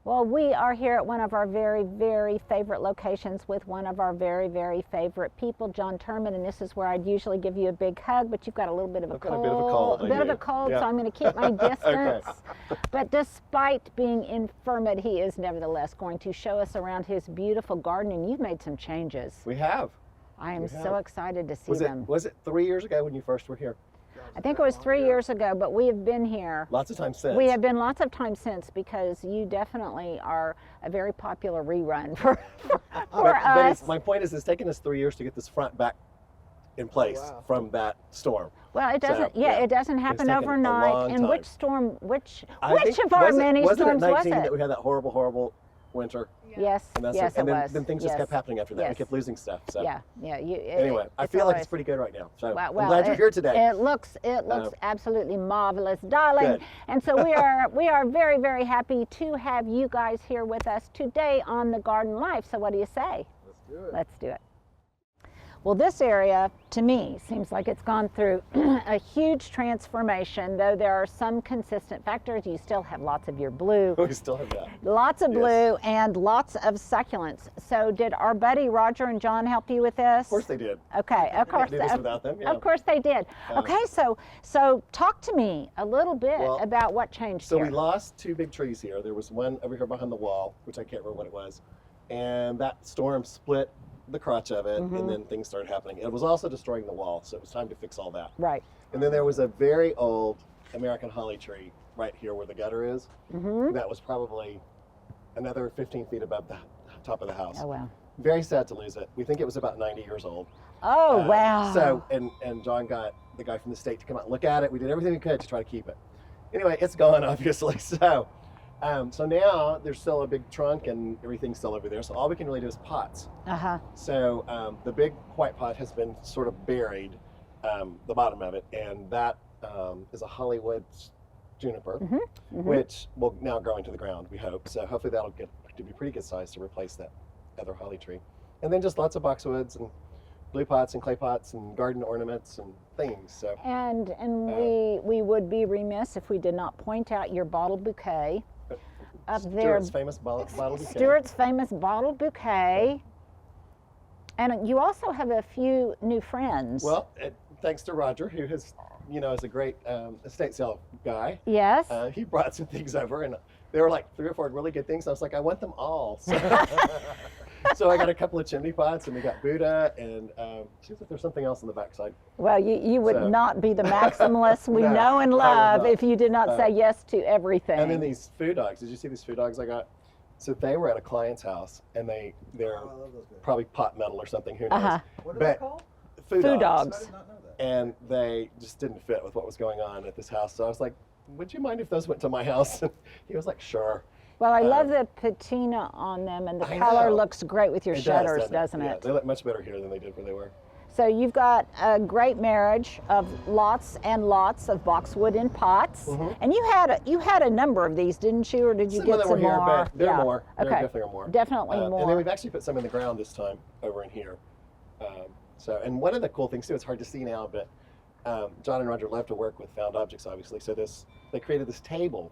Well, we are here at one of our very, very favorite locations with one of our very, very favorite people, John Turman, and this is where I'd usually give you a big hug, but you've got a little bit of a cold. So I'm going to keep my distance. But despite being infirmate, he is nevertheless going to show us around his beautiful garden, and you've made some changes. We have. I am so excited to see them. Was it 3 years ago when you first were here? I think it was 3 years ago, but we have been here. Lots of times since. We have been lots of times since because you definitely are a very popular rerun for us. But my point is, it's taken us 3 years to get this front back in place from that storm. Well, it doesn't. So, it doesn't happen overnight. And which storm? Which of our many storms was it? That we had that horrible winter. Yes, yes, it was. Then things just kept happening after that. We kept losing stuff. So. Anyway, I feel like it's pretty good right now. So I'm glad you're here today. It looks absolutely marvelous, darling. Good. And so we are very, very happy to have you guys here with us today on The Garden Life. So what do you say? Let's do it. Let's do it. Well, this area, to me, seems like it's gone through a huge transformation, though there are some consistent factors. You still have lots of your blue. We still have that. Lots of blue and lots of succulents. So did our buddy Roger and John help you with this? Of course they did. Okay, of course. Can't do this without them, Of course they did. Okay, so talk to me a little bit about what changed here. So we lost two big trees here. There was one over here behind the wall, which I can't remember what it was, and that storm split the crotch of it, and then things started happening. It was also destroying the wall, so it was time to fix all that. Right. And then there was a very old American holly tree right here where the gutter is. That was probably another 15 feet above the top of the house. Oh, wow. Very sad to lose it. We think it was about 90 years old. Oh, wow. So, and John got the guy from the state to come out and look at it. We did everything we could to try to keep it. Anyway, it's gone, obviously. So now there's still a big trunk and everything's still over there. So all we can really do is pots. So the big white pot has been sort of buried, the bottom of it, and that is a Hollywood juniper, which will now grow into the ground, we hope. So hopefully that'll get to be pretty good size to replace that other holly tree. And then just lots of boxwoods and blue pots and clay pots and garden ornaments and things. So and we would be remiss if we did not point out your bottle bouquet. Up there, Stuart's famous bottle bouquet. Stuart's famous bottle bouquet. And you also have a few new friends. Well, thanks to Roger, who has, is a great estate sale guy. Yes. He brought some things over, and there were like 3 or 4 really good things. I was like, I want them all. So I got a couple of chimney pots, and we got Buddha, and seems like there's something else on the backside. Well, you would not be the maximalist we know and love if you did not say yes to everything. And then these food dogs. Did you see these food dogs I got? So they were at a client's house, and they're probably pot metal or something. Who knows? What are they called? Food dogs. I did not know that. And they just didn't fit with what was going on at this house. So I was like, would you mind if those went to my house? And he was like, sure. Well, I love the patina on them, and the color looks great with your shutters, doesn't it? Yeah, they look much better here than they did where they were. So you've got a great marriage of lots and lots of boxwood in pots, and you had a number of these, didn't you, or did you get some more? Here, but there are more. There definitely are more. Definitely more. And then we've actually put some in the ground this time over in here. And one of the cool things too, it's hard to see now, but John and Roger love to work with found objects, obviously. So they created this table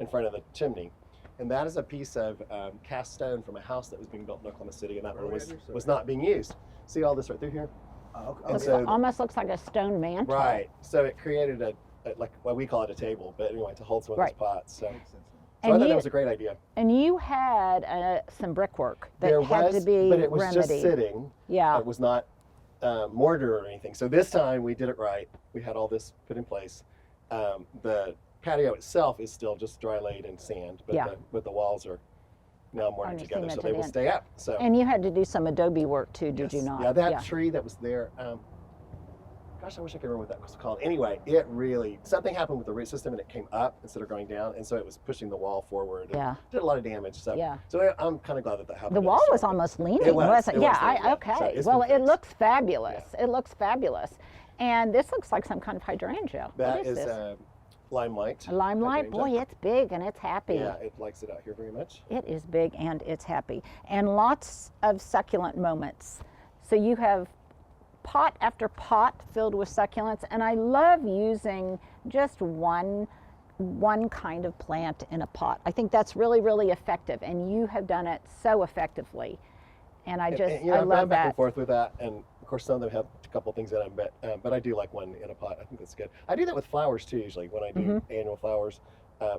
in front of the chimney. And that is a piece of cast stone from a house that was being built in Oklahoma City, and that one was not being used. See all this right through here? Almost looks like a stone mantle. Right. So it created like what we call it a table, but anyway, to hold some of those pots. So I thought that was a great idea. And you had some brickwork that had to be but it was remedied. just sitting. Yeah. It was not mortar or anything. So this time we did it right. We had all this put in place. The patio itself is still just dry laid and sand, but the walls are now mortared together, so they will stay up. So. And you had to do some adobe work too, did you not? Yeah, that tree that was there. Gosh, I wish I could remember what that was called. Anyway, something happened with the root system, and it came up instead of going down, and so it was pushing the wall forward. And did a lot of damage. So I'm kind of glad that happened. The wall was almost leaning, wasn't it? Okay. Well, it looks fabulous. Yeah. It looks fabulous, and this looks like some kind of hydrangea. That is limelight. Limelight, boy, it's big and it's happy. Yeah, it likes it out here very much. It is big and it's happy. And lots of succulent moments. So you have pot after pot filled with succulents, and I love using just one one kind of plant in a pot. I think that's really, really effective, and you have done it so effectively. And I just, you know, I love back that. and forth with that, and of course some of them have a couple things in them, but I do like one in a pot. I think that's good. I do that with flowers too, usually when I do annual flowers,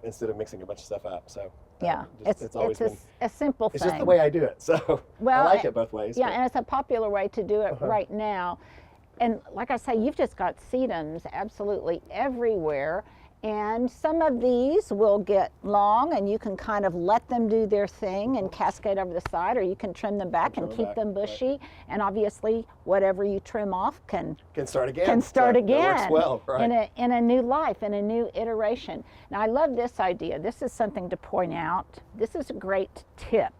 instead of mixing a bunch of stuff up. So yeah, it's always been a simple thing. It's just the way I do it. So well, I like it both ways. Yeah, and it's a popular way to do it right now. And like I say, you've just got sedums absolutely everywhere. And some of these will get long, and you can kind of let them do their thing and cascade over the side, or you can trim them back and keep them bushy. Right. And obviously, whatever you trim off can start again. Can start again. That works well, right? In a new life, in a new iteration. Now, I love this idea. This is something to point out. This is a great tip.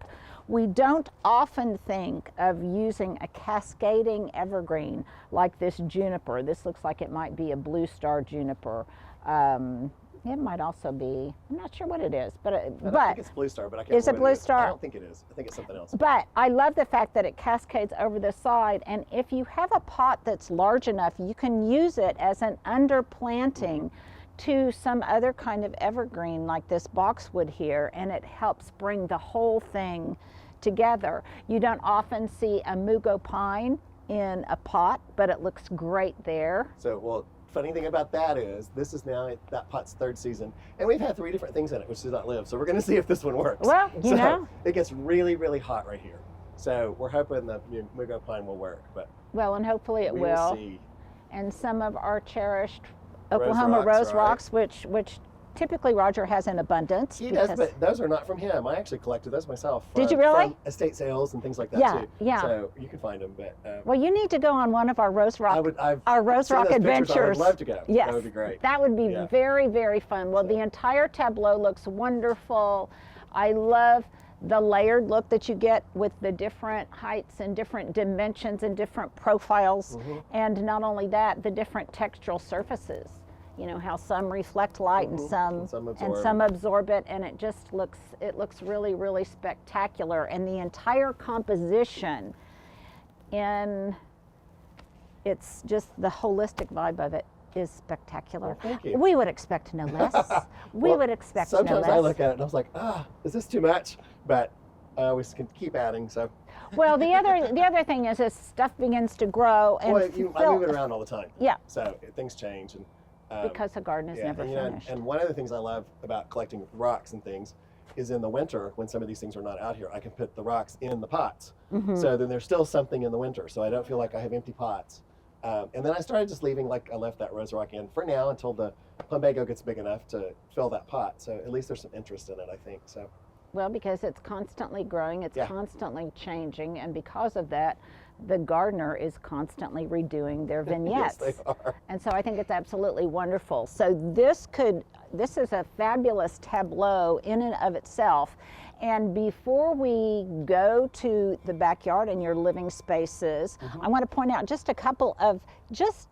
We don't often think of using a cascading evergreen like this juniper. This looks like it might be a blue star juniper. It might also be, I'm not sure what it is, but I think it's blue star, but I can't is it blue star? I don't think it is. I think it's something else. But I love the fact that it cascades over the side, and if you have a pot that's large enough, you can use it as an underplanting to some other kind of evergreen like this boxwood here, and it helps bring the whole thing together. You don't often see a mugo pine in a pot, but it looks great there. So, well, funny thing about that is this is now that pot's third season, and we've had 3 different things in it which does not live. So we're going to see if this one works. Well, you know, it gets really, really hot right here. So we're hoping the mugo pine will work, but well, and hopefully it will. See. And some of our cherished Oklahoma rose rocks, which typically Roger has in abundance. He does, but those are not from him. I actually collected those myself. Did you really? From estate sales and things like that too. Yeah. So you can find them, but well, you need to go on one of our rose rock our rose rock adventures. I would love to go. Yes, that would be great. That would be very, very fun. Well, the entire tableau looks wonderful. I love the layered look that you get with the different heights and different dimensions and different profiles, and not only that, the different textural surfaces. You know how some reflect light and some absorb it, and it just looks really, really spectacular. And the entire composition, and it's just the holistic vibe of it is spectacular. Well, thank you. We would expect no less. We would expect no less. Sometimes I look at it and I was like, is this too much? But we can keep adding. So. Well, the other thing is, as stuff begins to grow and I move it around all the time. Yeah. So things change and. Because the garden is never finished. And one of the things I love about collecting rocks and things is in the winter, when some of these things are not out here, I can put the rocks in the pots. So then there's still something in the winter, so I don't feel like I have empty pots. And then I started just leaving, like I left that rose rock in for now until the plumbago gets big enough to fill that pot. So at least there's some interest in it, I think. So. Well, because it's constantly growing, it's constantly changing, and because of that, the gardener is constantly redoing their vignettes. Yes, they are. And so I think it's absolutely wonderful. So this is a fabulous tableau in and of itself. And before we go to the backyard and your living spaces, I want to point out just a couple of just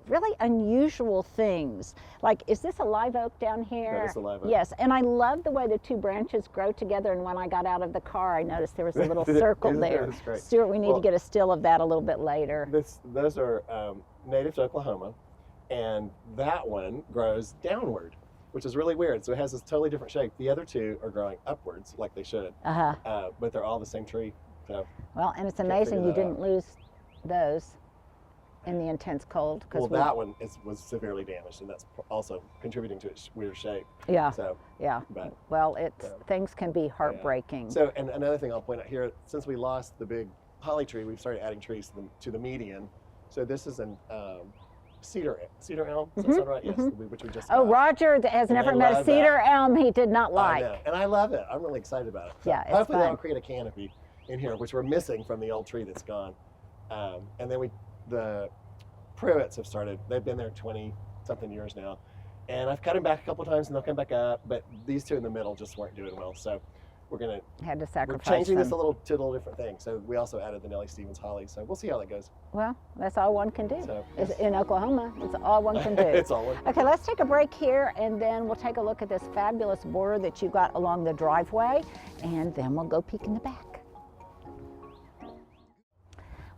really unusual things. Like, is this a live oak down here? That is a live oak. Yes, and I love the way the 2 branches grow together, and when I got out of the car, I noticed there was a little circle there. That's great. Stuart, we need to get a still of that a little bit later. Those are native to Oklahoma, and that one grows downward, which is really weird. So it has this totally different shape. The other 2 are growing upwards, like they should, but they're all the same tree. So well, and it's amazing you didn't lose those in the intense cold. Well, that one was severely damaged, and that's also contributing to its weird shape. Yeah. So. Yeah. But, well, things can be heartbreaking. Yeah. So, and another thing I'll point out here, since we lost the big holly tree, we've started adding trees to the median. So this is an cedar elm. Does that sound right? Yes. Which we just. Roger has never met a cedar elm he did not like. I know. And I love it. I'm really excited about it. So yeah. It's hopefully fun. that'll create a canopy in here, which we're missing from the old tree that's gone. And then the Pruitts have started. They've been there 20-something years now, and I've cut them back a couple times, and they'll come back up. But these 2 in the middle just weren't doing well, so we're changing this to a little different thing. So we also added the Nellie Stevens holly. So we'll see how that goes. Well, that's all one can do. So, in Oklahoma, it's all one can do. It's all one. Okay, let's take a break here, and then we'll take a look at this fabulous border that you got along the driveway, and then we'll go peek in the back.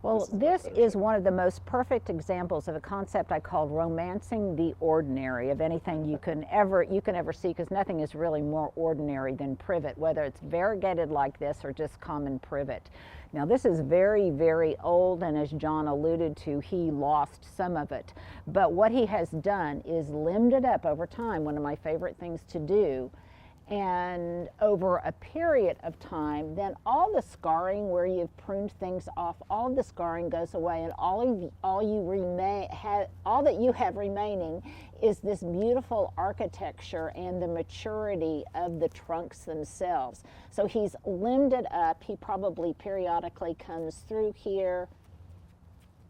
Well, this is one of the most perfect examples of a concept I called romancing the ordinary of anything you can ever see, because nothing is really more ordinary than privet, whether it's variegated like this or just common privet. Now this is very, very old, and as John alluded to, he lost some of it. But what he has done is limbed it up over time, one of my favorite things to do. And over a period of time, then all the scarring where you've pruned things off, all the scarring goes away, and all that you have remaining is this beautiful architecture and the maturity of the trunks themselves. So he's limbed it up. He probably periodically comes through here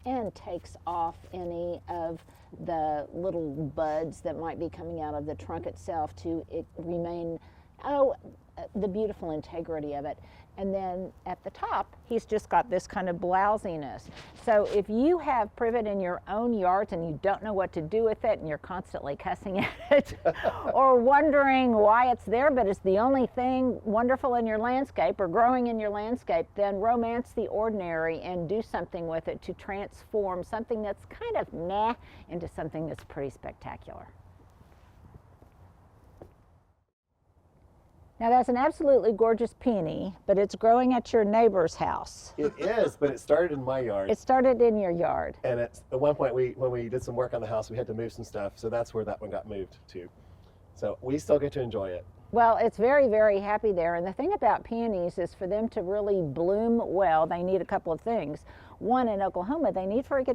and takes off any of the little buds that might be coming out of the trunk itself to remain, the beautiful integrity of it. And then at the top, he's just got this kind of blousiness. So if you have privet in your own yards and you don't know what to do with it and you're constantly cussing at it or wondering why it's there, but it's the only thing wonderful in your landscape or growing in your landscape, then romance the ordinary and do something with it to transform something that's kind of meh into something that's pretty spectacular. Now that's an absolutely gorgeous peony, but it's growing at your neighbor's house. It is, but it started in my yard. It started in your yard. And at one point, when we did some work on the house, we had to move some stuff, so that's where that one got moved to. So we still get to enjoy it. Well, it's very, very happy there. And the thing about peonies is for them to really bloom well, they need a couple of things. One, in Oklahoma, they need for it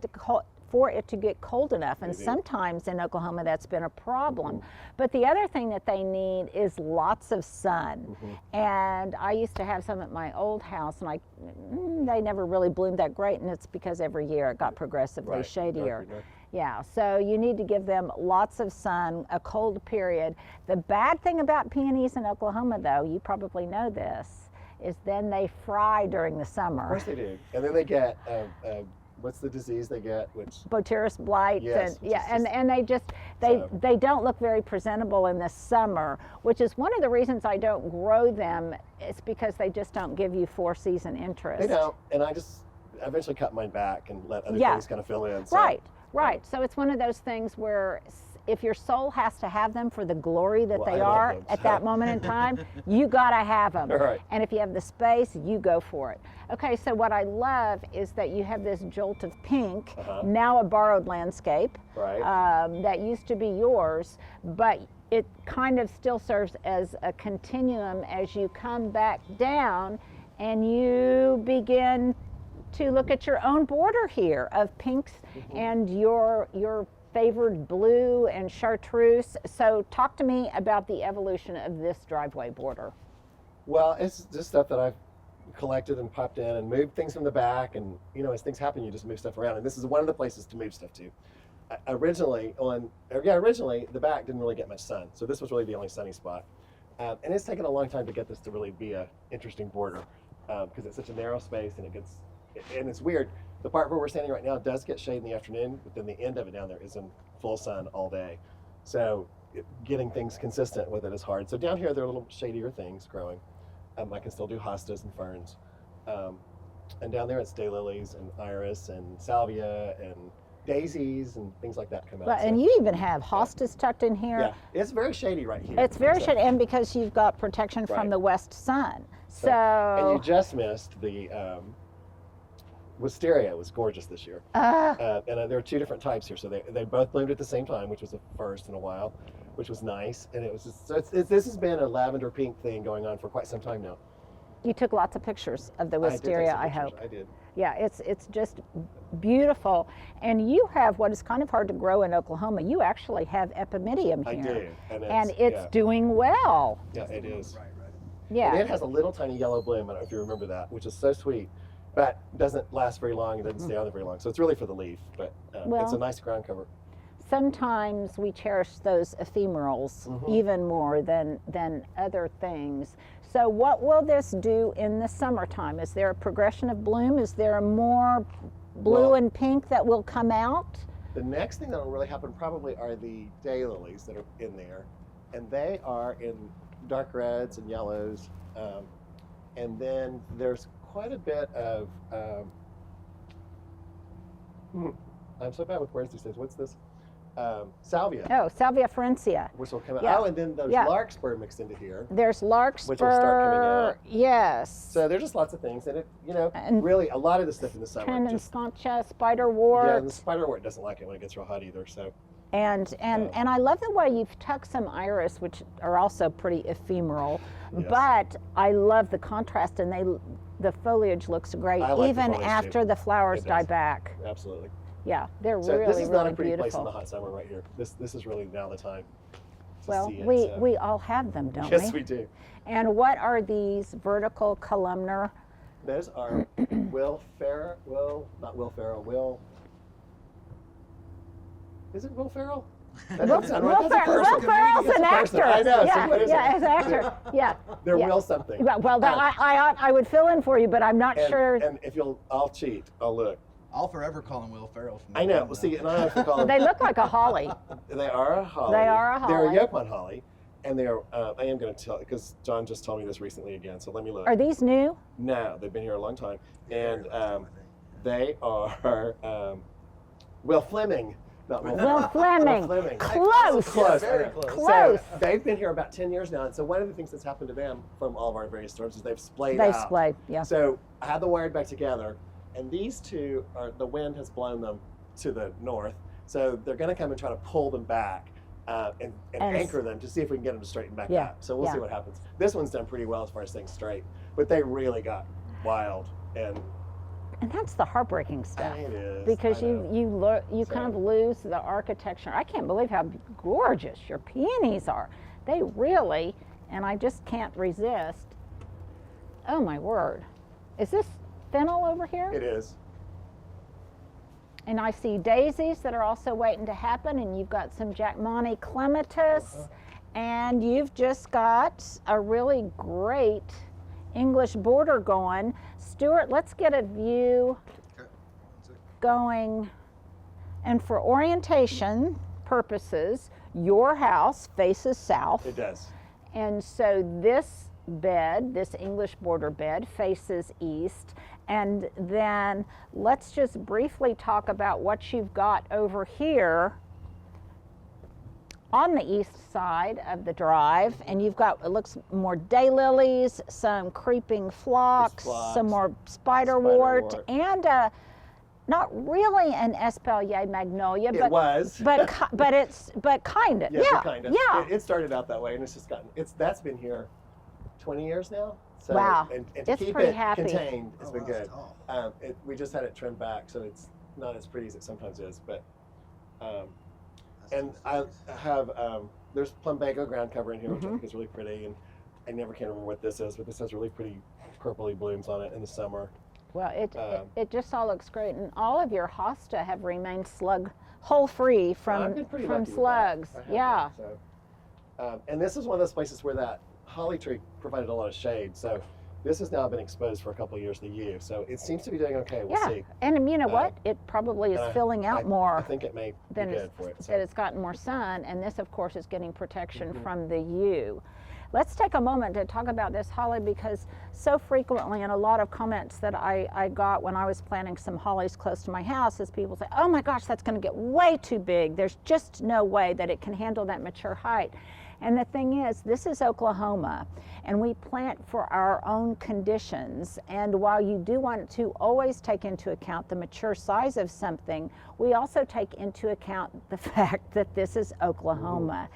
to get cold enough, and sometimes in Oklahoma that's been a problem. But the other thing that they need is lots of sun. And I used to have some at my old house, and they never really bloomed that great, and it's because every year it got progressively shadier. Yeah, so you need to give them lots of sun, a cold period. The bad thing about peonies in Oklahoma, though, you probably know this, is then they fry during the summer. Of course they do. And then they get what's the disease they get? Boteris blight. Yes, and they don't look very presentable in the summer, which is one of the reasons I don't grow them. It's because they just don't give you four-season interest. They don't, and I eventually cut mine back and let other things kind of fill in. So. Right. So it's one of those things where if your soul has to have them for the glory that they are at that moment in time, you gotta have them. Right. And if you have the space, you go for it. Okay, so what I love is that you have this jolt of pink, now a borrowed landscape, that used to be yours, but it kind of still serves as a continuum as you come back down and you begin to look at your own border here of pinks and your favored blue and chartreuse. So talk to me about the evolution of this driveway border. Well, it's just stuff that I've collected and popped in and moved things from the back, and as things happen, you just move stuff around, and this is one of the places to move stuff to. Originally the back didn't really get much sun, so this was really the only sunny spot, and it's taken a long time to get this to really be a interesting border because it's such a narrow space, and it's weird. The part where we're standing right now does get shade in the afternoon, but then the end of it down there is in full sun all day. So getting things consistent with it is hard. So down here, there are little shadier things growing. I can still do hostas and ferns. And down there, it's daylilies and iris and salvia and daisies and things like that come out. Well, and you even have hostas tucked in here. Yeah, it's very shady right here. It's very shady, and because you've got protection from the west sun. So and you just missed the wisteria was gorgeous this year. And there are two different types here, so they both bloomed at the same time, which was the first in a while, which was nice. And it was just, so this has been a lavender pink thing going on for quite some time now. You took lots of pictures of the wisteria, I hope. I did. Yeah, it's just beautiful. And you have what is kind of hard to grow in Oklahoma. You actually have epimedium here. I do. And it's doing well. Yeah, it is. Yeah. And it has a little tiny yellow bloom, I don't know if you remember that, which is so sweet, but doesn't last very long, it doesn't stay on there very long. So it's really for the leaf, but it's a nice ground cover. Sometimes we cherish those ephemerals even more than other things. So what will this do in the summertime? Is there a progression of bloom? Is there more blue and pink that will come out? The next thing that will really happen probably are the daylilies that are in there. And they are in dark reds and yellows. And then there's quite a bit of I'm so bad with words these days. What's this? Salvia. Oh, Salvia ferencia. Which will come out. Yeah. Oh, and then there's Yeah. larkspur mixed into here. There's larkspur. Which will start coming out. Yes. So there's just lots of things. And it, And really a lot of the stuff in the summer. Transconcha, spiderwort. Yeah, and the spiderwort doesn't like it when it gets real hot either. So. And I love the way you've tucked some iris, which are also pretty ephemeral. Yes. But I love the contrast, and the foliage looks great I like the even foliage, after too. the flowers It die does. back. Absolutely. Yeah, they're So really, this is not really a pretty place in beautiful. the hot summer right here. This is really now the time to Well, see it. we all have them, don't Yes, we? we do. And what are these vertical columnar? Those are Will. Is it Will Ferrell? That doesn't sound right. Will That's a person. Ferrell's It's an a person. actor. I know. Yeah, So what is yeah, it? as an actor. Yeah. They're yeah. Will something. Well, I would fill in for you, but I'm not sure. And if I'll cheat. I'll look. I'll forever call him Will Ferrell. From I know. now Well, on. see, and I have to call them. They look like a holly. They are a holly. They are a holly. They're a Yopon holly, and they are. I am going to tell because John just told me this recently again. So let me look. Are these new? No, they've been here a long time, and they are Will Fleming. Not Will Fleming. Will Fleming. Close. Close. Yeah, very I know. close. Close. So they've been here about 10 years now, and so one of the things that's happened to them from all of our various storms is they've splayed They out. splayed, yeah. So I had them wired back together, and these two the wind has blown them to the north, so they're going to come and try to pull them back and anchor them to see if we can get them to straighten back Yeah, up. So we'll yeah. see what happens. This one's done pretty well as far as staying straight, but they really got wild, and that's the heartbreaking stuff. it is. Because I know. you kind of lose the architecture. I can't believe how gorgeous your peonies are. They really, and I just can't resist. Oh my word. Is this fennel over here? It is. And I see daisies that are also waiting to happen, and you've got some Jackmani clematis, and you've just got a really great English border going. Stuart, let's get a view going. And for orientation purposes, your house faces south. It does. And so this bed, this English border bed, faces east. And then let's just briefly talk about what you've got over here on the east side of the drive. And you've got, it looks more daylilies, some creeping phlox, some more spiderwort, and not really an espalier magnolia, It was. but kind of, Yeah, yeah, kind of. yeah. It started out that way, and it's just gotten. That's been here 20 years now. So, Wow. And to It's keep pretty it happy. contained has Oh, been wow, good. that's tall. We just had it trimmed back, so it's not as pretty as it sometimes is. But That's and nice. I have there's plumbago ground cover in here, which I Mm-hmm. think is really pretty, and I never can remember what this is, but this has really pretty purpley blooms on it in the summer. Well, it just all looks great, and all of your hosta have remained hole free I've from been pretty lucky with that. slugs. I have Yeah. been, so. And this is one of those places where that holly tree provided a lot of shade. So this has now been exposed for a couple of years to you. So it seems to be doing okay. We'll Yeah, see. and you know what? It probably is And filling out more I think it may be than good for it. So. that it's gotten more sun, and this, of course, is getting protection Mm-hmm. from the U. Let's take a moment to talk about this holly, because so frequently, and a lot of comments that I got when I was planting some hollies close to my house, is people say, oh my gosh, that's going to get way too big. There's just no way that it can handle that mature height. And the thing is, this is Oklahoma, and we plant for our own conditions. And while you do want to always take into account the mature size of something, we also take into account the fact that this is Oklahoma.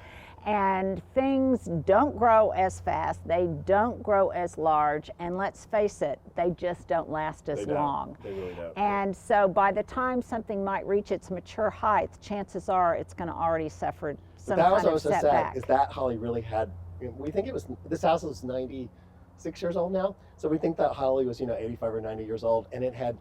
And things don't grow as fast, they don't grow as large, and let's face it, they just don't last as They don't. long. They really don't. And so by the time something might reach its mature height, chances are it's going to already suffer some That was kind what of was so sad, setback. is that holly really had, we think it was, this house is 96 years old now. So we think that holly was, 85 or 90 years old, and it had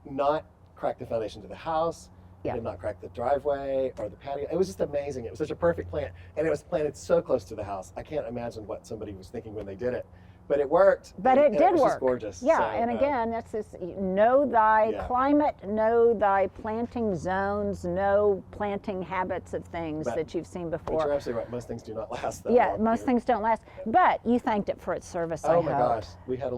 not cracked the foundation to the house. Yeah. It did not crack the driveway or the patio. It was just amazing. It was such a perfect plant, and it was planted so close to the house. I can't imagine what somebody was thinking when they did it. But it worked. But it did was work. Just gorgeous. Yeah, So, and again, that's this, know thy Yeah. climate, know thy planting zones, know planting habits of things that you've seen But before. you're absolutely right. Most things do not last that Yeah, long most here. things don't last. But you thanked it for its service, I Oh my hope. gosh, we had I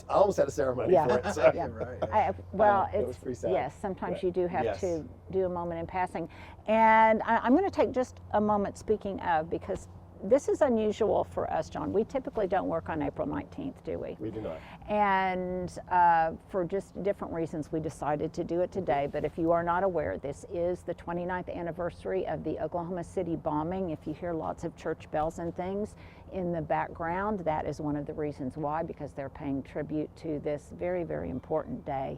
almost had a ceremony Yeah. for it. So. Yeah. Right. Well, it it's, was pretty sad. yes, sometimes But you do have yes. to do a moment in passing. And I'm going to take just a moment, speaking of, because this is unusual for us, John. We typically don't work on April 19th, do we? We do not. And for just different reasons, we decided to do it today. But if you are not aware, this is the 29th anniversary of the Oklahoma City bombing. If you hear lots of church bells and things in the background, that is one of the reasons why, because they're paying tribute to this very, very important day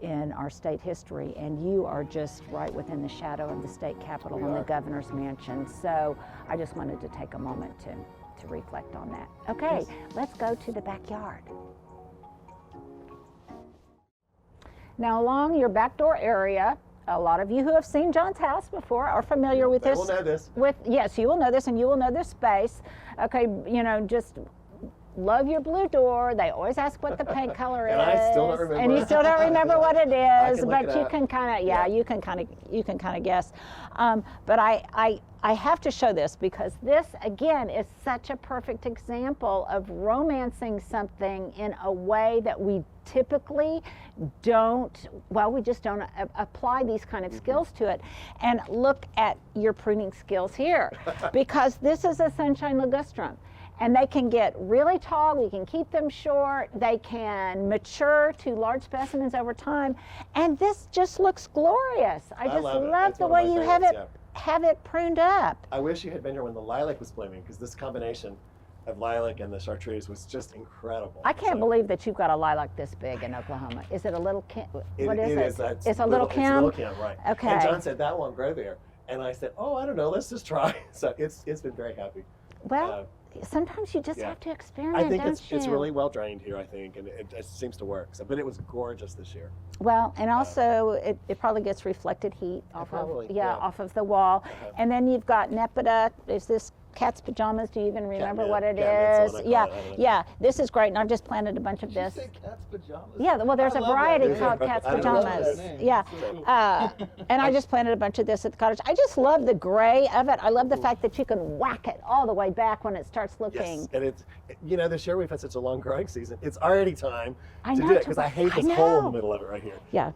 in our state history. And you are just right within the shadow of the state capitol and the governor's mansion. So I just wanted to take a moment to reflect on that. Okay, let's go to the backyard. Now, along your back door area, a lot of you who have seen John's house before are familiar with They this. will know this. Yes, you will know this, and you will know this space. Okay, just love your blue door. They always ask what the paint color is. And I still don't remember. And you still don't remember what it is, can look but it you up. can kind of, you can kind of guess. But I have to show this because this, again, is such a perfect example of romancing something in a way that we typically don't, we just don't apply these kind of skills to it. And look at your pruning skills here, because this is a sunshine ligustrum. And they can get really tall, we can keep them short, they can mature to large specimens over time, and this just looks glorious. I just love it. love It's the one of way my you have favorites, have it pruned up. I wish you had been here when the lilac was blooming, because this combination of lilac and the chartreuse was just incredible. I can't So- believe that you've got a lilac this big in Oklahoma. Is it a little what is it? It's It's a little It's Kim? little Kim, right. Okay. And John said, that won't grow there. And I said, oh, I don't know, let's just try. So it's been very happy. Well, sometimes you just yeah. have to experiment, I think don't it's you? really well drained here, I think, and it seems to work. So, but it was gorgeous this year. Well, and also it probably gets reflected heat off probably, of yeah. off of the wall. And then you've got Nepeta. Is this cat's pajamas? Do you even remember what it Catnip, is? that's what I Yeah, call it, I don't know. yeah. This is great, and I've just planted a bunch of Did you this. say cat's pajamas? Yeah, well, there's I a love that variety name. called cat's I love pajamas. that name. Yeah, and I just planted a bunch of this at the cottage. I just love the gray of it. I love the fact that you can whack it all the way back when it starts looking. Yes, and it's, this year we've had such a long growing season. It's already time I to know, do it, because I hate this hole in know. the middle of it right here. Yeah.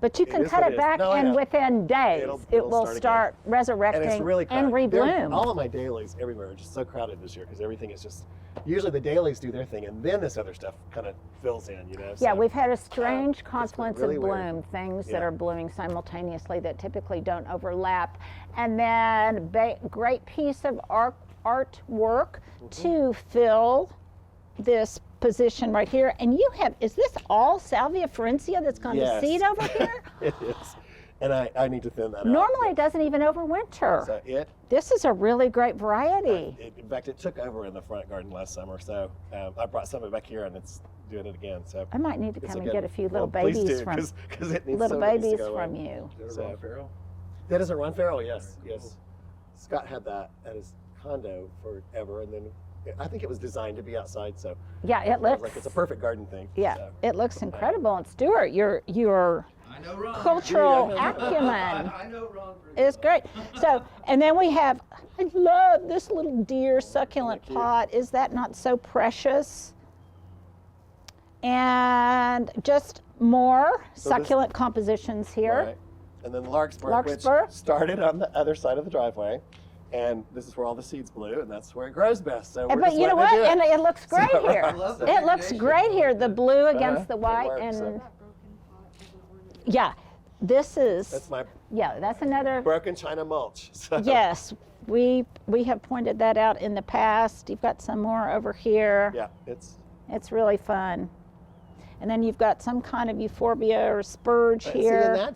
But you it can is cut what it is. back, No, I and know. within days It'll it will start start resurrecting And it's really and crowded. rebloom. All of my dailies everywhere are just so crowded this year, because everything is just, usually the dailies do their thing, and then this other stuff kind of fills in, Yeah, so, we've had a strange it's been confluence really of weird. bloom, things that Yeah. are blooming simultaneously that typically don't overlap. And then great piece of artwork to fill this position right here. And you have, is this all Salvia Ferencia that's gone to Yes. seed over here? It is. And I need to thin that out. Normally it doesn't even overwinter. So This is a really great variety. in fact, it took over in the front garden last summer, so I brought some of it back here, and it's doing it again. So I might need to it's come and good- get a few well, little please babies do, from 'cause it needs little so many to babies go from in. you. Is So- that Ron Farrell? That is a Ron Farrell, yes, Very yes. Scott had that at his condo forever, and then I think it was designed to be outside, so Yeah, it I was looks like, it's a perfect garden thing. yeah, so. it looks incredible. And Stuart, your I know Ron. cultural Yeah. acumen I know Ron. is great. So, and then we have, I love this little deer succulent Isn't that cute? pot. Is that not so precious? And just more So succulent compositions here. Right. And then larkspur, Larkspur. which started on the other side of the driveway. And this is where all the seeds blew, and that's where it grows best. So we're But just you know letting what? it do it. And it looks great So- here. I love the It looks combination. great here. The blue against the it white, works, and so. yeah, this is That's my that's another. broken china mulch. So. Yes, we have pointed that out in the past. You've got some more over here. Yeah, it's It's really fun. And then you've got some kind of euphorbia or spurge see, here. and that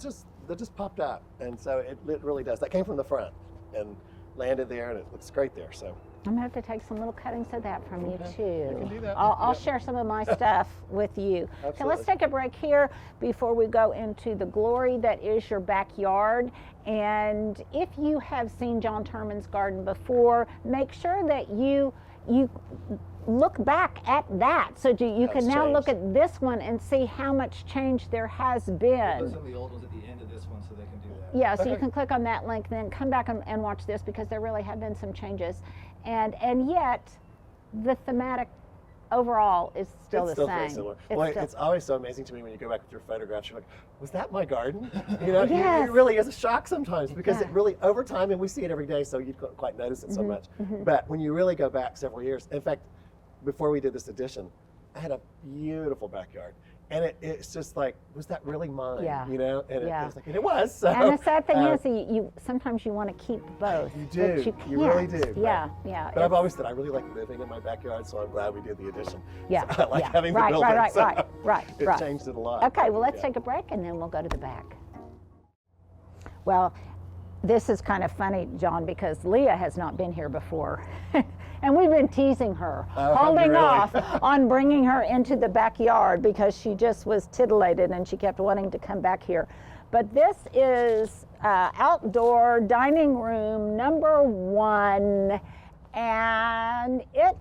just popped up, and so it really does. That came from the front and landed there, and it looks great there. So I'm gonna have to take some little cuttings of that from you too. You can do that. I'll Yep. share some of my stuff with you. So let's Absolutely. take a break here before we go into the glory that is your backyard. And if you have seen John Turman's garden before, make sure that you look back at that. So you can now look changed. at this one and see how much change there has Put been. some of the old ones at the end of this one so they can do that. Yeah, so you Okay. can click on that link, then come back and watch this because there really have been some changes. And yet, the thematic overall is still It's the still same. very similar. It's Well, still- it's always so amazing to me when you go back with your photographs. You're like, was that my garden? You know, Yes. it really is a shock sometimes because Yeah. it really, over time, and we see it every day, so you don't quite notice it so Mm-hmm. much. But when you really go back several years, in fact, before we did this edition, I had a beautiful backyard. And it's just like, was that really mine? Yeah. You know, and Yeah. it was like, and it was. So, And the sad thing is, you sometimes you want to keep both. You but do. You You really can't. do. Yeah, yeah. But I've it's- always said I really like living in my backyard, so I'm glad we did the addition. Yeah, So I like yeah. having the Right, building. right, so right. It changed it a lot. Okay, well, let's Yeah. take a break and then we'll go to the back. Well, this is kind of funny, John, because Leah has not been here before. And we've been teasing her, Oh, holding really? off on bringing her into the backyard because she just was titillated and she kept wanting to come back here. But this is outdoor dining room #1, and it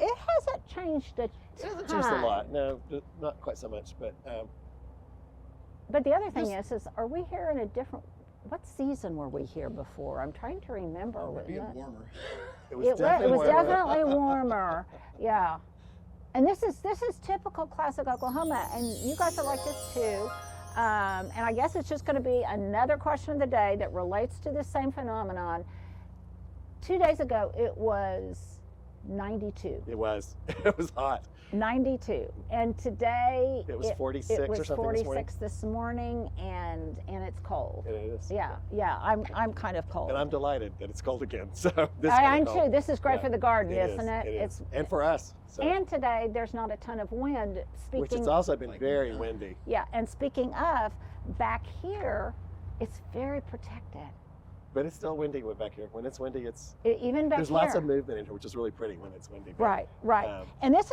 hasn't changed a It hasn't changed a lot. No, not quite so much. But the other thing is are we here in a different? What season were we here before? I'm trying to remember. Being warmer. It was It definitely was warmer. definitely warmer. Yeah. And this is typical classic Oklahoma, and you guys are like this too. And I guess it's just going to be another question of the day that relates to the same phenomenon. 2 days ago, it was 92. It was. It was hot. 92. And today It was 46 it was or something this morning. 46 this morning, and it's cold. It is. Yeah. I'm kind of cold. And I'm delighted that it's cold again. So this I'm kind of cold. too. This is great Yeah, for the garden, it isn't it? It is. And for us. So. And today there's not a ton of wind. Which it's also been very windy. Yeah, and speaking of, back here, it's very protected. But it's still windy back here. When it's windy, Even back there's here. lots of movement in here, which is really pretty when it's windy. But, Right. And this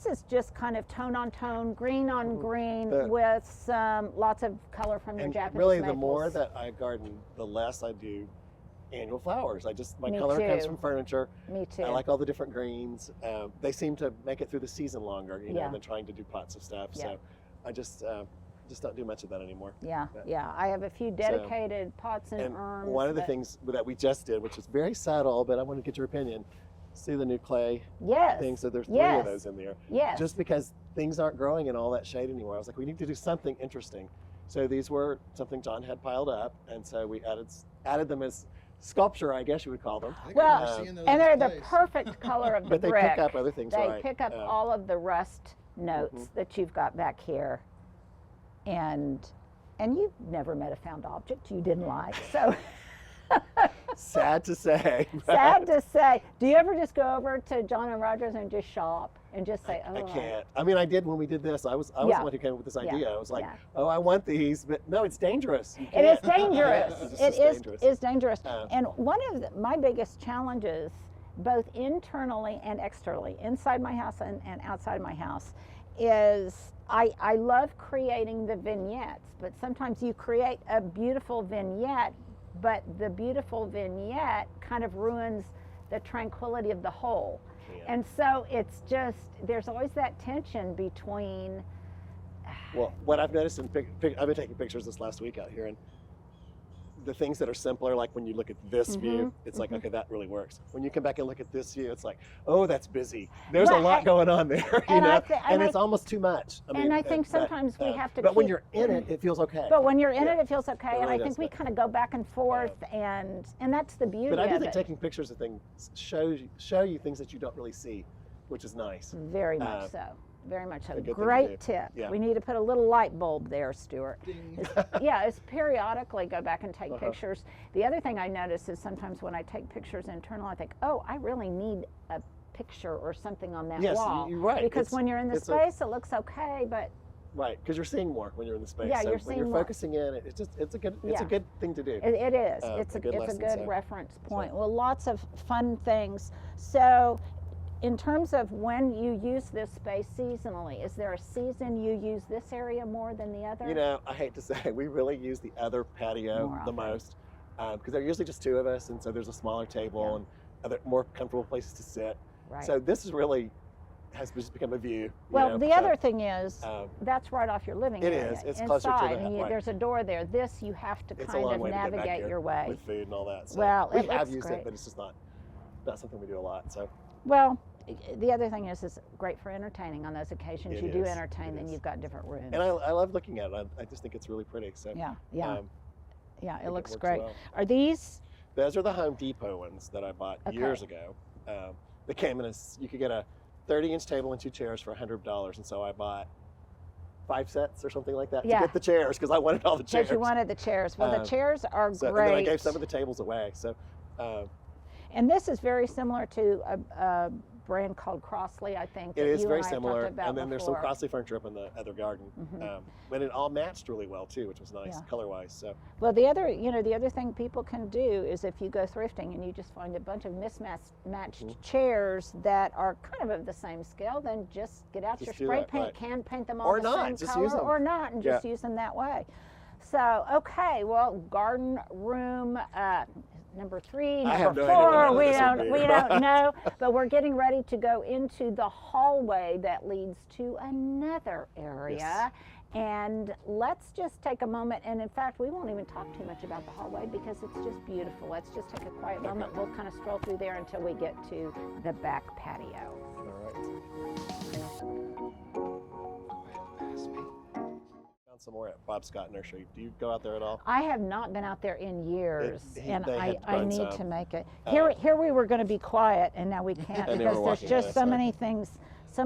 is just kind of tone on tone, green on green, with some lots of color from your and Japanese really, maples. the more that I garden, the less I do annual flowers. My Me color comes too. from furniture. Me too. I like all the different greens. They seem to make it through the season longer, Yeah. than trying to do pots of stuff. Yeah. So I just don't do much of that anymore. Yeah. I have a few dedicated pots and urns. One of the things that we just did, which is very subtle, but I want to get your opinion. See the new clay Yes. thing? So there's 3 Yes. of those in there. Yes. Just because things aren't growing in all that shade anymore, I was like, we need to do something interesting. So these were something John had piled up, and so we added them as sculpture, I guess you would call them. I think Well, I remember seeing those and they're the displays. perfect color of the But they brick. pick up other things, They right? pick up all of the rust notes that you've got back here, and you've never met a found object you didn't like. So Sad to say. sad to say. Do you ever just go over to John and Rogers and just shop and just say, "Oh, I can't. I mean, I did when we did this. I was the Yeah. one who came up with this idea. I was like, Yeah. oh, I want these, but no, it's dangerous. You It is can't. dangerous. It's It just dangerous. is dangerous. Uh, And one of my biggest challenges, both internally and externally, inside my house and outside my house, is I love creating the vignettes, but sometimes you create a beautiful vignette, but the beautiful vignette kind of ruins the tranquility of the whole. Yeah. And so it's just, there's always that tension between. Well, what I've noticed I've been taking pictures this last week out here, and the things that are simpler, like when you look at this view, it's like, okay, that really works. When you come back and look at this view, it's like, oh, that's busy. There's Well, a lot going on there, you and know, and it's almost too much. I think sometimes we have to But when keep- you're in it, it feels okay. But when you're in Yeah. it feels okay, It and I really think does, we but- kind of go back and forth, and that's the beauty But I do of think it. taking pictures of things show you things that you don't really see, which is nice. Very much so. Very much so. a good thing to Great do. tip. Yeah. We need to put a little light bulb there, Stuart. Ding. It's periodically go back and take pictures. The other thing I notice is sometimes when I take pictures internal, I think, oh, I really need a picture or something on that Yes, wall. you're right. Because It's- when you're in the it's space, it looks okay, but Right, because you're seeing more when you're in the space. Yeah, so you're when seeing you're more. focusing in, it's a good Yeah. thing to do. it is. It's a good lesson, good so- reference point. Well, lots of fun things. So, in terms of when you use this space seasonally, is there a season you use this area more than the other? You know, I hate to say, we really use the other patio More the often. most because there are usually just 2 of us, and so there's a smaller table and other more comfortable places to sit. Right. So this is really has just become a view. Well, the other thing is, that's right off your living area. It is. It's inside, closer to the and right. there's a door there. This you have to It's kind a long of way to get back navigate here your way. with food and all that. So Well, we it have looks used great. it, but it's just not something we do a lot. So Well, the other thing is it's great for entertaining on those occasions. It You do is. entertain, It then is. you've got different rooms. and I love looking at it. I just think it's really pretty. So yeah, I it think looks works great. well. Are these? Those are the Home Depot ones that I bought years ago. They came in you could get a 30-inch table and 2 chairs for $100, and so I bought 5 sets or something like that to get the chairs because I wanted all the chairs. Because you wanted the chairs. Well, the chairs are great. And then I gave some of the tables away. So, and this is very similar to a brand called Crossley, I think. it is you very and I similar. talked about And then there's some before. Crossley furniture up in the other garden. But it all matched really well too, which was nice color-wise. So. Well, the other thing people can do is if you go thrifting and you just find a bunch of mismatched chairs that are kind of the same scale, then just get out your spray paint can, paint them all or the not, same just color, use them. or not, and just use them that way. So, okay, well, garden room number 3, I number have no 4, idea we don't know, but we're getting ready to go into the hallway that leads to another area. Yes. And let's just take a moment, and in fact, we won't even talk too much about the hallway because it's just beautiful. Let's just take a quiet moment. We'll kind of stroll through there until we get to the back patio. All right. Found some more at Bob Scott Nursery. Do you go out there at all? I have not been out there in years, and they had I grown need some. to make it. Here we were going to be quiet, and now we can't And they because were there's walking just on so us,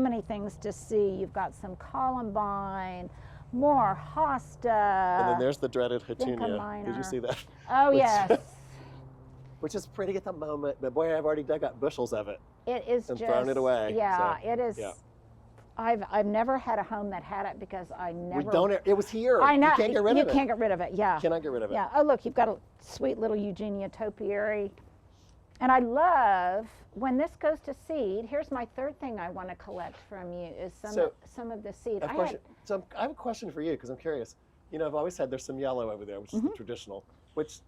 many things to see. You've got some columbine, more hosta. And then there's the dreaded Vinca Hatunia. Did minor. you see that? Oh, Which- yes. Which is pretty at the moment, but boy, I've already dug up bushels of it. It is and just thrown it away. Yeah, So, it is. yeah. I've never had a home that had it because I never. We don't. It was here. I know. You can't get rid of it. You can't get rid of it. Yeah. You cannot get rid of it. Yeah. Oh, look, you've got a sweet little Eugenia topiary. And I love when this goes to seed. Here's my third thing I want to collect from you is some of the seed. Of course. So I have a question for you because I'm curious. You know, I've always said there's some yellow over there, which is the traditional, which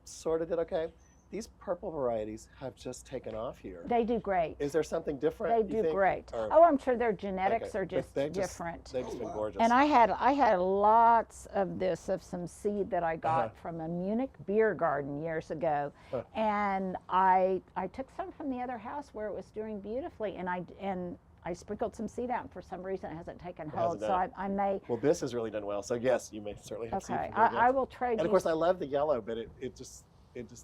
sort of did okay. These purple varieties have just taken off here. They do great. Is there something different? They you do think? great. Or- Oh, I'm sure their genetics Okay. are But just they've different. They've just been gorgeous. And I had lots of some seed that I got from a Munich beer garden years ago, and I took some from the other house where it was doing beautifully, and I sprinkled some seed out, and for some reason it hasn't taken hold. So I may. Well, this has really done well. So yes, you may certainly have seed Okay, from there, I yes. will trade. And of course, I love the yellow, but it's just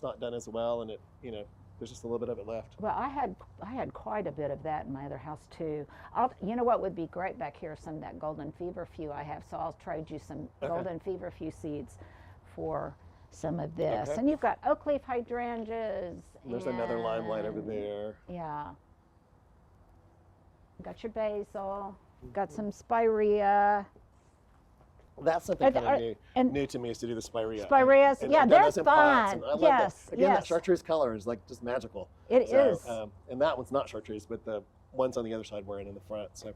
not done as well, and there's just a little bit of it left. Well, I had quite a bit of that in my other house too. You know what would be great back here? Some of that golden feverfew I have. So I'll trade you some golden feverfew seeds for some of this. Okay. And you've got oak leaf hydrangeas. And there's another limelight over there. Yeah. Got your basil. Got some spirea. That's something kind of and new to me is to do the spirea. Spireas, And yeah, I've done they're those in pots, fun. and I love Yes, that. Again, yes. that chartreuse color is like just magical. It is. And that one's not chartreuse, but the ones on the other side were in the front. So.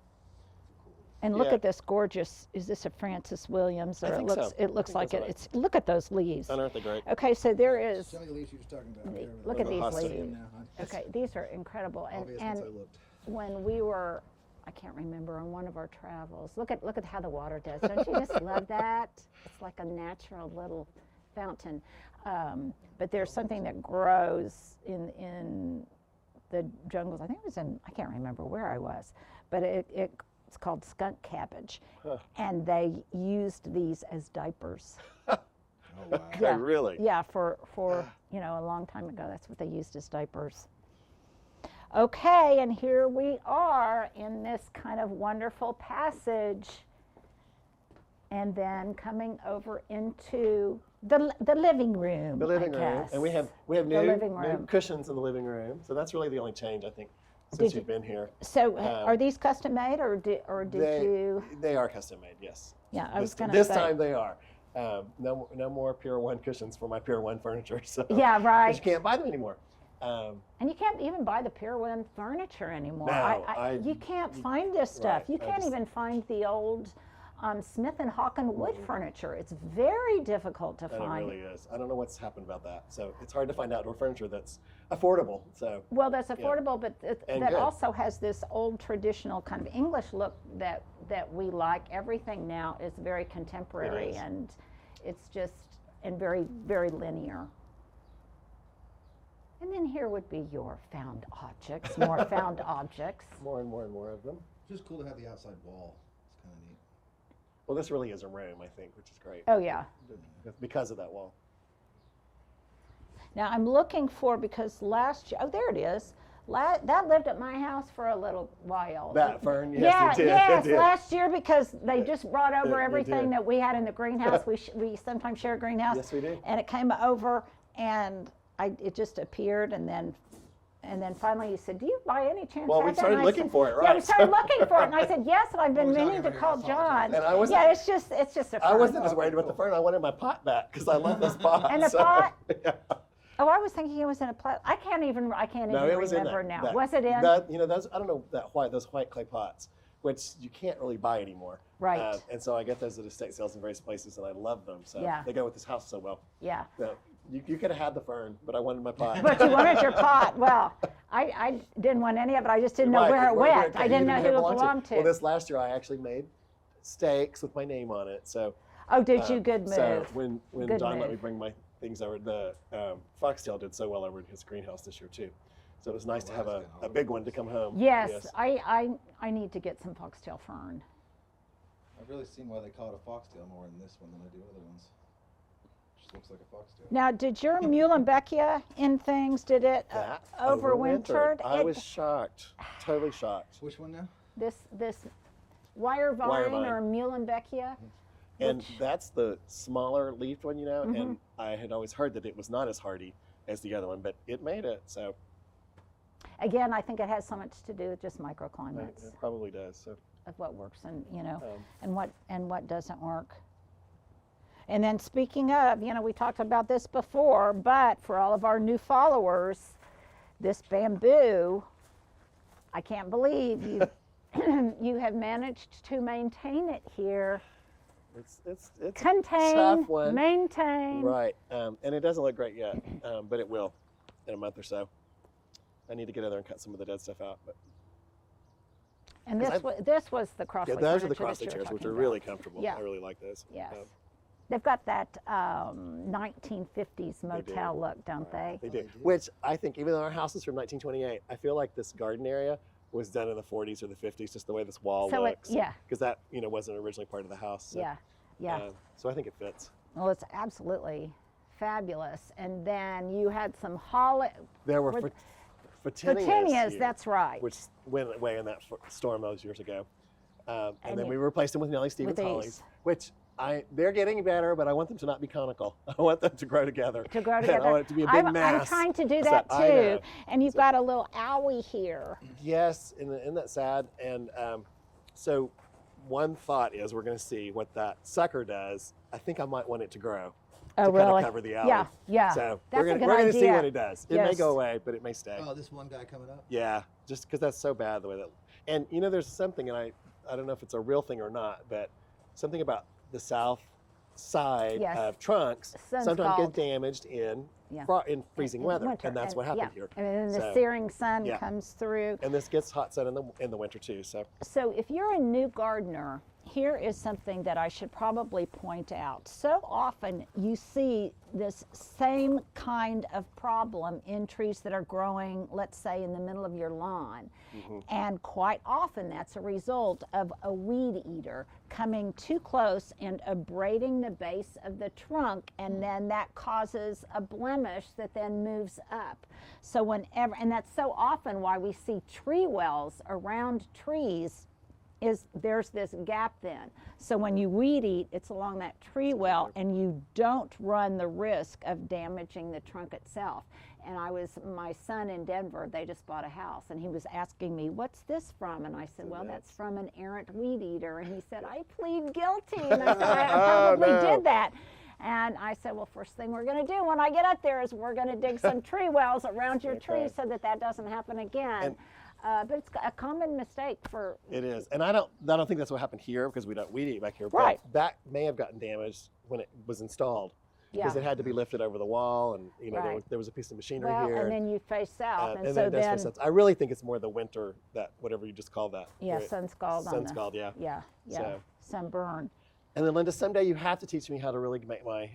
And look Yeah. at this gorgeous. Is this a Francis Williams? Or I think so. it looks I like think it. that's It's look at those leaves. And aren't they great? Okay, so there is. Some of the leaves you were talking about. there. Look at the these hosta. leaves. Okay, these are incredible. Obvious And once I looked. when we were, I can't remember, on one of our travels. Look at how the water does. Don't you just love that? It's like a natural little fountain. But there's something that grows in the jungles. I think it was I can't remember where I was, but it's called skunk cabbage, and they used these as diapers. Oh, wow. Yeah. Really? Yeah, for a long time ago, that's what they used as diapers. Okay, and here we are in this kind of wonderful passage, and then coming over into the living room. The living I room, guess. and we have The living new room. cushions in the living room. So that's really the only change I think since Did you've been here. So, are these custom made, or did you? They are custom made, yes. Yeah, I was going to This say. time they are. No more Pier 1 cushions for my Pier 1 furniture. So Yeah, right. 'cause you can't buy them anymore. And you can't even buy the Pier 1 furniture anymore. No, you can't find this stuff. Right, You can't even find the old Smith and Hawken wood furniture. It's very difficult to And find. it really is. I don't know what's happened about that. So it's hard to find outdoor furniture that's affordable. So Well, that's affordable, but And that good. also has this old traditional kind of English look that we like. Everything now is very contemporary, is. and it's just and very, very linear. And then here would be your found objects, more found objects. more and more and more of them. It's just cool to have the outside wall. It's kind of neat. Well, this really is a room, I think, which is great. Oh yeah. Because of that wall. Now I'm looking for, because last year, oh there it is. That lived at my house for a little while. That fern, yes, Yeah, it did. yes, it did. last year, because they just brought over It everything did. that we had in the greenhouse. We sometimes share a greenhouse. Yes, we do. And it came over, and it just appeared, and then finally he said, "Do you by any chance Well, have we that?" started And I looking said, for it, Yeah, we right. started looking for it, and I said, "Yes," and I've been was out meaning to here, call I John. apologize. And I wasn't- Yeah, it's just a fern. I wasn't as worried about the fern. I wanted my pot back because I love this pot. And the so, pot? Yeah. Oh, I was thinking it was in a I can't even No, it was remember in that, now. Was it in? That, those, I don't know, those white clay pots, which you can't really buy anymore. Right. And so I get those at estate sales in various places, and I love them. So Yeah. they go with this house so well. Yeah. So you could have had the fern, but I wanted my pot. But you wanted your pot. Well, I didn't want any of it. I just didn't know Right, where it went. I didn't know who it belonged belonged to. Well, this last year I actually made stakes with my name on it. So Oh, did you? Good move. So when Good John let me move. bring my things over, the foxtail did so well over in his greenhouse this year too. So it was nice to have a big one to come home. Yes, I need to get some foxtail fern. I've really seen why they call it a foxtail more in this one than I do other ones. Just looks like a foxtail. Now, did your Muhlenbeckia in things? Did it That overwintered? I was shocked, totally shocked. Which one now? This wire vine, Wire vine. or Muhlenbeckia. And Which- that's the smaller leafed one, and I had always heard that it was not as hardy as the other one, but it made it, so Again, I think it has so much to do with just it microclimates probably does. So of what works and um, and what doesn't work. And then speaking of, we talked about this before, but for all of our new followers, this bamboo, I can't believe you you have managed to maintain it here. it's Contain, tough one. maintain. Right, and it doesn't look great yet, but it will in a month or so. I need to get in there and cut some of the dead stuff out. But And 'Cause this was the crossley yeah, those are the furniture that crossley you were chairs, which talking are really about. comfortable. Yeah. I really like those. Yes. They've got that 1950s do. motel look, don't they? They do. They do. Which I think, even though our house is from 1928, I feel like this garden area was done in the 40s or the 50s, just the way this wall So looks. yeah, Because that, wasn't originally part of the house. So, yeah. so I think it fits. Well, it's absolutely fabulous. And then you had some holly. There were Were- Fertilizers here, that's right. which went away in that storm those years ago. And And then you- we replaced them with Nellie Stevens with hollies, these. which they're getting better, but I want them to not be conical. I want them to grow together. To grow And together. I want it to be a big I'm mass. trying to do So that I too. know. And you've got a little owie here. Yes, isn't that sad? And so one thought is we're going to see what that sucker does. I think I might want it to grow. Oh, to kind really? of cover the alley. Yeah, yeah. So That's we're a good going to see idea. what it does. It may Yes. go away, but it may stay. Oh, this one guy coming up? Yeah, just because that's so bad the way that. And there's something, and I don't know if it's a real thing or not, but something about the south side Yes. of trunks Sun's sometimes called. get damaged in Yeah. in freezing In weather, winter, and that's what happened here. And then the So, searing sun yeah. comes through. And this gets hot sun in the winter too. So So if you're a new gardener, here is something that I should probably point out. So often you see this same kind of problem in trees that are growing, let's say, in the middle of your lawn. And quite often that's a result of a weed eater coming too close and abrading the base of the trunk, and then that causes a blemish that then moves up. So whenever, and that's so often why we see tree wells around trees, is there's this gap then. So when you weed eat, it's along that tree well, and you don't run the risk of damaging the trunk itself. And my son in Denver, they just bought a house, and he was asking me, "What's this from?" And I said, "Well, that's from an errant weed eater." And he said, "I plead guilty." And I said, "I probably did that." And I said, "Well, first thing we're going to do when I get up there is we're going to dig some tree wells around your tree so that doesn't happen again." But it's a common mistake for. It is, and I don't think that's what happened here because we don't weed eat back here. Right. But that may have gotten damaged when it was installed. Because it had to be lifted over the wall, and there was a piece of machinery here. And then you face south, and so then I really think it's more the winter, that whatever you just call that. Yeah, sun scald. Sun scald, yeah. Yeah, so. Sunburn. And then Linda, someday you have to teach me how to really make my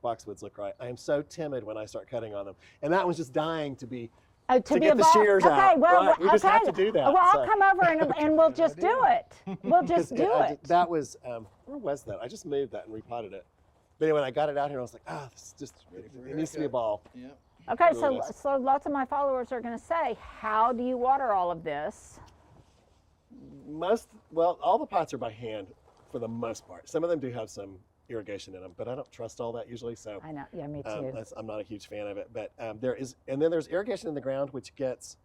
boxwoods look right. I am so timid when I start cutting on them, and that one's just dying to be. To get the shears out. Well, right? We just have to do that. Well, I'll come over and we'll just do it. We'll just do it. That was where was that? I just moved that and repotted it. But anyway, when I got it out here, I was like, this is just, it needs to be a ball. Yeah. Okay, so lots of my followers are going to say, how do you water all of this? All the pots are by hand for the most part. Some of them do have some irrigation in them, but I don't trust all that usually. So I know, yeah, me too. I'm not a huge fan of it, but there's irrigation in the ground, which gets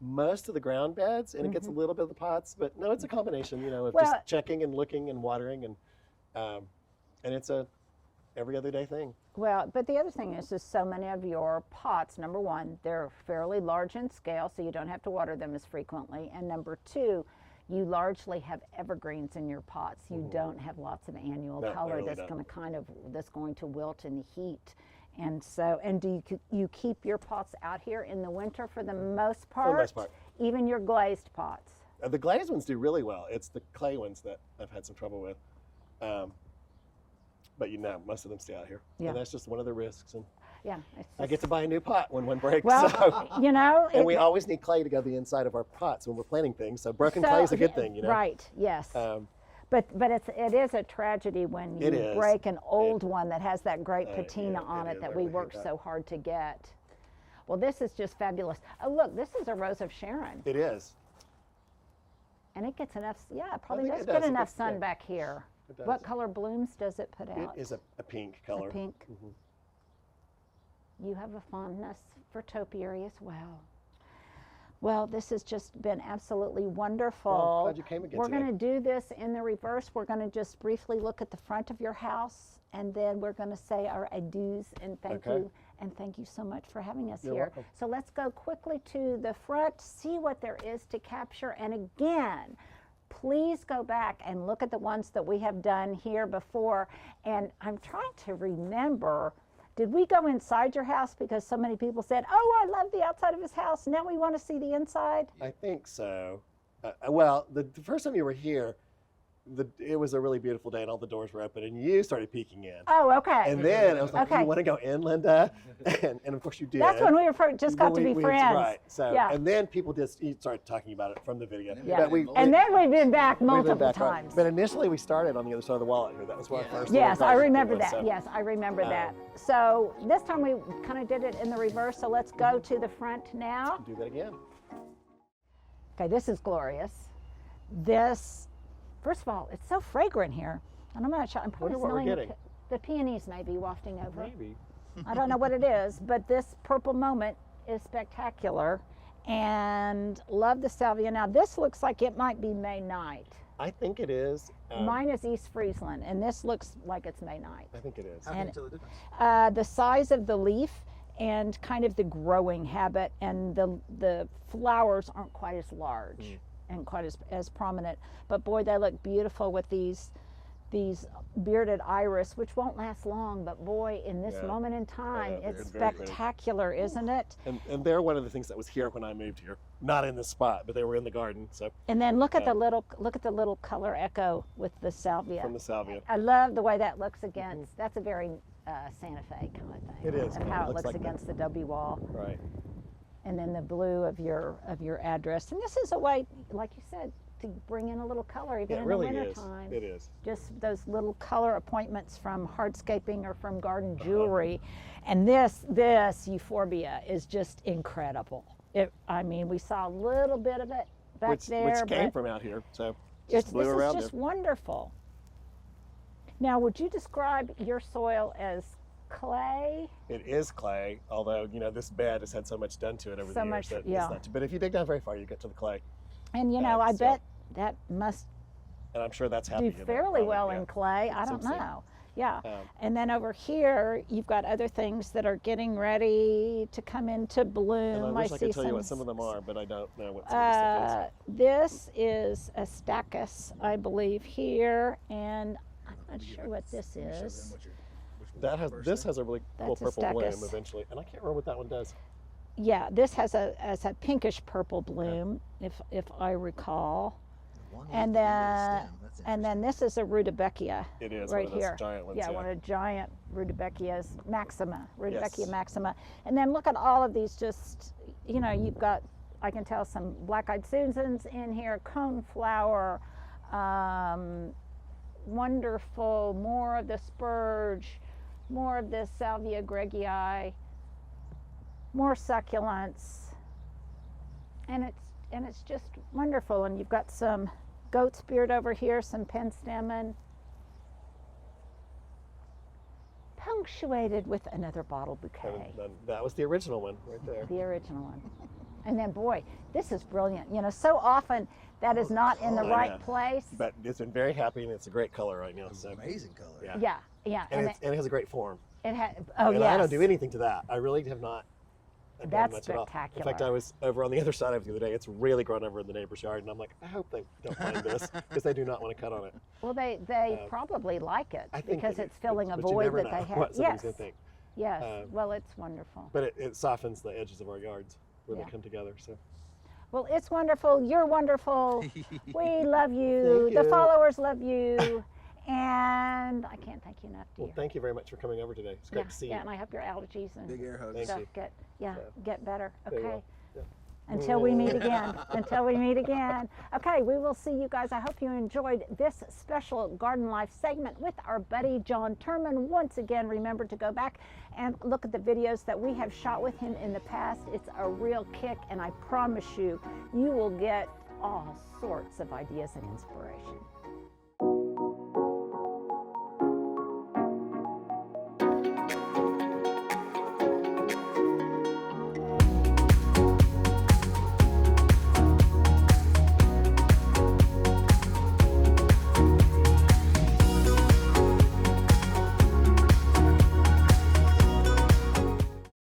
most of the ground beds, and it gets a little bit of the pots. But no, it's a combination, of just checking and looking and watering, and it's a every other day thing. Well, but the other thing is so many of your pots, number one, they're fairly large in scale, so you don't have to water them as frequently. And number two, you largely have evergreens in your pots. You don't have lots of annual color really that's going to wilt in the heat. And so, do you keep your pots out here in the winter for the most part? For the most part. Even your glazed pots? The glazed ones do really well. It's the clay ones that I've had some trouble with. But most of them stay out here. Yeah. And that's just one of the risks. And I get to buy a new pot when one breaks. Well, so. And we always need clay to go the inside of our pots when we're planting things. So broken clay is a good thing, Right, yes. But it is a tragedy when you break an old one that has that great patina on it that we worked so hard to get. Well, this is just fabulous. Oh, look, this is a Rose of Sharon. It is. And it gets enough, probably does get enough sun back here. What color blooms does it put out? It is a pink color. A pink. You have a fondness for topiary as well. Well, this has just been absolutely wonderful. Well, I'm glad you came again We're going to do this in the reverse. We're going to just briefly look at the front of your house, and then we're going to say our adieus and thank you. And thank you so much for having us You're here. welcome. So let's go quickly to the front, see what there is to capture. And again, please go back and look at the ones that we have done here before. And I'm trying to remember, did we go inside your house because so many people said, oh, I love the outside of his house, now we want to see the inside? I think so. The first time you were here, it was a really beautiful day and all the doors were open and you started peeking in. Oh, okay. And then I was like, you want to go in, Linda? And of course you did. That's when we just got to be friends. Right. So, and then people just started talking about it from the video. Yeah. And then we've been back multiple times. But initially we started on the other side of the wall out here. That was where our first. Yes, I remember that. So, yes, I remember that. So this time we kind of did it in the reverse. So let's go to the front now. Do that again. Okay, this is glorious. First of all, it's so fragrant here. And I'm not sure. I'm probably smelling the peonies maybe wafting over. Maybe. I don't know what it is, but this purple moment is spectacular. And love the salvia. Now this looks like it might be May night. I think it is. Mine is East Friesland, and this looks like it's May night. I think it is. How can you tell the difference? The size of the leaf and kind of the growing habit, and the flowers aren't quite as large and quite as prominent. But boy, they look beautiful with these bearded iris, which won't last long, but boy, in this moment in time, it's spectacular, isn't it? And they're one of the things that was here when I moved here. Not in this spot, but they were in the garden. So. And then look at the little color echo with the salvia. From the salvia. I love the way that looks against. That's a very Santa Fe kind of thing. It is. Of how it looks like against the W wall. Right. And then the blue of your address. And this is a way, like you said, to bring in a little color even in the wintertime. It is. Just those little color appointments from hardscaping or from garden jewelry. And this euphorbia is just incredible. We saw a little bit of it back there. Which came from out here, so this is just wonderful. Now, would you describe your soil as clay? It is clay, although, this bed has had so much done to it over the years that it's not. But if you dig down very far, you get to the clay. And, I bet that must and I'm sure that's happy do fairly well in clay. I don't know. Yeah. And then over here, you've got other things that are getting ready to come into bloom. And I wish I could tell you what some of them are, but I don't know what some of this stuff is. This is a stachys, I believe, here, and I'm not sure what this is. This has a really cool purple bloom stachys. eventually, and I can't remember what that one does. Yeah, this has a pinkish purple bloom, if I recall. And then this is a rudbeckia. It is right one of those here. Giant ones. Yeah, one of the giant rudbeckias, Rudbeckia Yes. maxima. And then look at all of these. Just you've got, I can tell, some black-eyed Susans in here, coneflower, wonderful, more of the spurge, more of this Salvia gregii, more succulents, and it's just wonderful. And you've got some goat's beard over here, some penstemon, punctuated with another bottle bouquet. And that was the original one right there. The original one. And then, boy, this is brilliant. So often that is not in the right place. But it's been very happy, and it's a great color right now. So amazing color. Yeah. And it has a great form. It has. And I don't do anything to that. I really have not. That's much at all. spectacular. In fact, I was over on the other side of it the other day. It's really grown over in the neighbor's yard, and I'm like, I hope they don't mind this, because they do not want to cut on it. Well, they probably like it, I think because they it's do, filling a but you void never that know they have. what somebody's gonna think. Yes. Well, it's wonderful. But it softens the edges of our yards where they come together. So. Well, it's wonderful. You're wonderful. We love you. Thank you. The followers love you. And I can't thank you enough, dear. Well, thank you very much for coming over today. It's great to see you. Yeah, and I hope your allergies and Big air hugs. stuff get better. Okay. Yeah. Until we meet again. Until we meet again. Okay, we will see you guys. I hope you enjoyed this special Garden Life segment with our buddy John Turman. Once again, remember to go back and look at the videos that we have shot with him in the past. It's a real kick, and I promise you, you will get all sorts of ideas and inspiration.